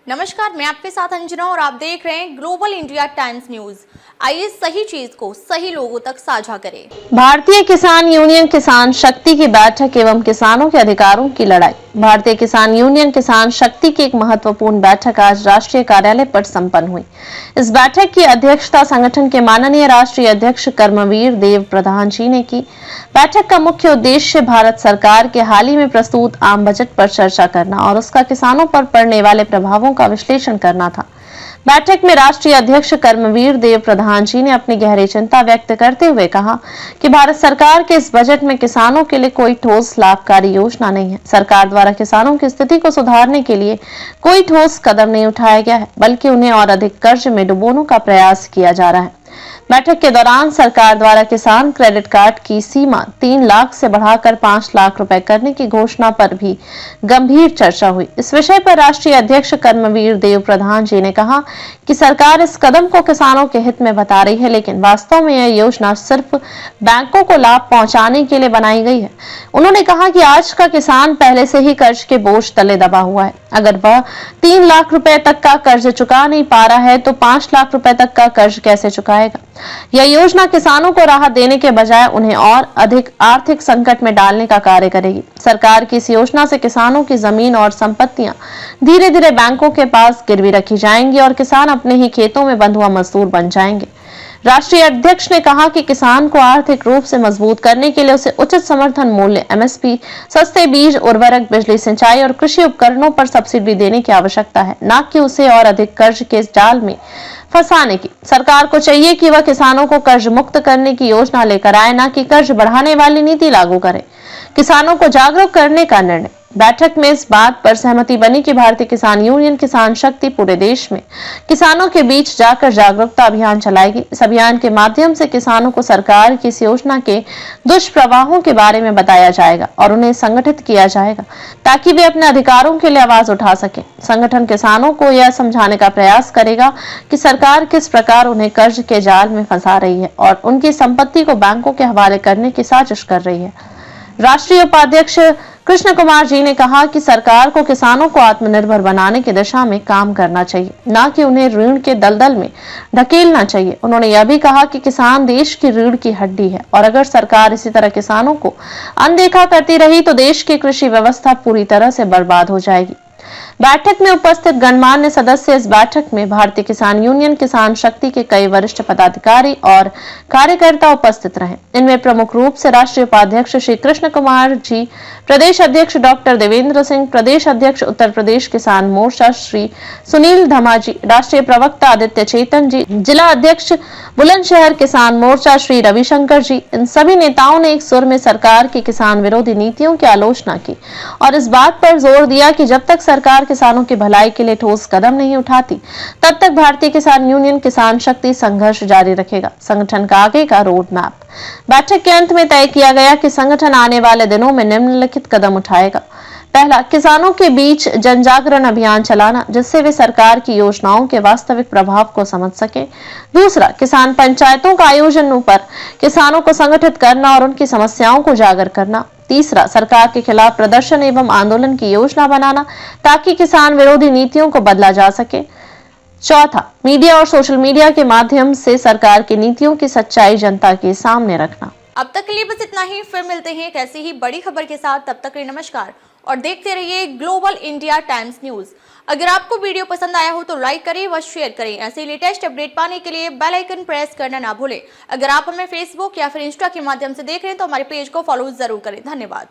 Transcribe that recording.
नमस्कार, मैं आपके साथ अंजना और आप देख रहे हैं ग्लोबल इंडिया टाइम्स न्यूज। आइए सही चीज को सही लोगों तक साझा करें। भारतीय किसान यूनियन किसान शक्ति की बैठक एवं किसानों के अधिकारों की लड़ाई। भारतीय किसान यूनियन किसान शक्ति की एक महत्वपूर्ण बैठक आज राष्ट्रीय कार्यालय पर संपन्न हुई। इस बैठक की अध्यक्षता संगठन के माननीय राष्ट्रीय अध्यक्ष कर्मवीर देव प्रधान जी ने की। बैठक का मुख्य उद्देश्य भारत सरकार के हाल ही में प्रस्तुत आम बजट पर चर्चा करना और उसका किसानों पर पड़ने वाले प्रभावों का विश्लेषण करना था। बैठक में राष्ट्रीय अध्यक्ष कर्मवीर देव प्रधान जी ने अपनी गहरी चिंता व्यक्त करते हुए कहा कि भारत सरकार के इस बजट में किसानों के लिए कोई ठोस लाभकारी योजना नहीं है। सरकार द्वारा किसानों की स्थिति को सुधारने के लिए कोई ठोस कदम नहीं उठाया गया है, बल्कि उन्हें और अधिक कर्ज में डुबोने का प्रयास किया जा रहा है। बैठक के दौरान सरकार द्वारा किसान क्रेडिट कार्ड की सीमा 3 लाख से बढ़ाकर 5 लाख रुपए करने की घोषणा पर भी गंभीर चर्चा हुई। इस विषय पर राष्ट्रीय अध्यक्ष कर्मवीर देव प्रधान जी ने कहा कि सरकार इस कदम को किसानों के हित में बता रही है, लेकिन वास्तव में यह योजना सिर्फ बैंकों को लाभ पहुंचाने के लिए बनाई गई है। उन्होंने कहा कि आज का किसान पहले से ही कर्ज के बोझ तले दबा हुआ है। अगर वह 3 लाख रुपए तक का कर्ज चुका नहीं पा रहा है तो 5 लाख रुपए तक का कर्ज कैसे चुकाएगा। यह योजना किसानों को राहत देने के बजाय उन्हें और अधिक आर्थिक संकट में डालने का कार्य करेगी। सरकार की इस योजना से किसानों की जमीन और संपत्तियां धीरे धीरे बैंकों के पास गिरवी रखी जाएंगी और किसान अपने ही खेतों में बंधुआ मजदूर बन जाएंगे। राष्ट्रीय अध्यक्ष ने कहा कि किसान को आर्थिक रूप से मजबूत करने के लिए उसे उचित समर्थन मूल्य, एमएसपी, सस्ते बीज, उर्वरक, बिजली, सिंचाई और कृषि उपकरणों पर सब्सिडी देने की आवश्यकता है, न कि उसे और अधिक कर्ज के जाल में फंसाने की। सरकार को चाहिए कि वह किसानों को कर्ज मुक्त करने की योजना लेकर आए, न कि कर्ज बढ़ाने वाली नीति लागू करे। किसानों को जागरूक करने का निर्णय। बैठक में इस बात पर सहमति बनी कि भारतीय किसान यूनियन किसान शक्ति पूरे देश में किसानों के बीच जाकर जागरूकता अभियान चलाएगी। इस अभियान के माध्यम से किसानों को सरकार की इस योजना के दुष्प्रभावों के बारे में बताया जाएगा और उन्हें संगठित किया जाएगा ताकि वे अपने अधिकारों के लिए आवाज उठा सके। संगठन किसानों को यह समझाने का प्रयास करेगा कि सरकार किस प्रकार उन्हें कर्ज के जाल में फंसा रही है और उनकी संपत्ति को बैंकों के हवाले करने की साजिश कर रही है। राष्ट्रीय उपाध्यक्ष कृष्ण कुमार जी ने कहा कि सरकार को किसानों को आत्मनिर्भर बनाने की दिशा में काम करना चाहिए, न कि उन्हें ऋण के दलदल में ढकेलना चाहिए। उन्होंने यह भी कहा कि किसान देश की रीढ़ की हड्डी है और अगर सरकार इसी तरह किसानों को अनदेखा करती रही तो देश की कृषि व्यवस्था पूरी तरह से बर्बाद हो जाएगी। बैठक में उपस्थित गणमान्य सदस्य इस बैठक में भारतीय किसान यूनियन किसान शक्ति के कई वरिष्ठ पदाधिकारी और कार्यकर्ता उपस्थित रहे। इनमें प्रमुख रूप से राष्ट्रीय उपाध्यक्ष श्री कृष्ण कुमार जी, प्रदेश अध्यक्ष डॉक्टर देवेंद्र सिंह, प्रदेश अध्यक्ष उत्तर प्रदेश किसान मोर्चा श्री सुनील धमा जी, राष्ट्रीय प्रवक्ता आदित्य चेतन जी, जिला अध्यक्ष बुलंदशहर किसान मोर्चा श्री रविशंकर जी। इन सभी नेताओं ने एक सुर में सरकार की किसान विरोधी नीतियों की आलोचना की और इस बात पर जोर दिया कि जब तक सरकार किसानों की भलाई के लिए ठोस कदम नहीं उठाती तब तक भारतीय किसान यूनियन किसान शक्ति संघर्ष जारी रखेगा। संगठन का आगे का रोड मैप। बैठक के अंत में तय किया गया कि संगठन आने वाले दिनों में निम्नलिखित कदम उठाएगा। पहला, किसानों के बीच जनजागरण अभियान चलाना जिससे वे सरकार की योजनाओं के वास्तविक प्रभाव को समझ सके। दूसरा, किसान पंचायतों का आयोजन पर किसानों को संगठित करना और उनकी समस्याओं को उजागर करना। तीसरा, सरकार के खिलाफ प्रदर्शन एवं आंदोलन की योजना बनाना ताकि किसान विरोधी नीतियों को बदला जा सके। चौथा, मीडिया और सोशल मीडिया के माध्यम से सरकार की नीतियों की सच्चाई जनता के सामने रखना। अब तक के लिए बस इतना ही। फिर मिलते हैं एक ऐसी ही बड़ी खबर के साथ। तब तक के लिए नमस्कार और देखते रहिए ग्लोबल इंडिया टाइम्स न्यूज। अगर आपको वीडियो पसंद आया हो तो लाइक करें व शेयर करें। ऐसे लेटेस्ट अपडेट पाने के लिए बेल आइकन प्रेस करना ना भूलें। अगर आप हमें फेसबुक या फिर इंस्टा के माध्यम से देख रहे हैं तो हमारे पेज को फॉलो जरूर करें। धन्यवाद।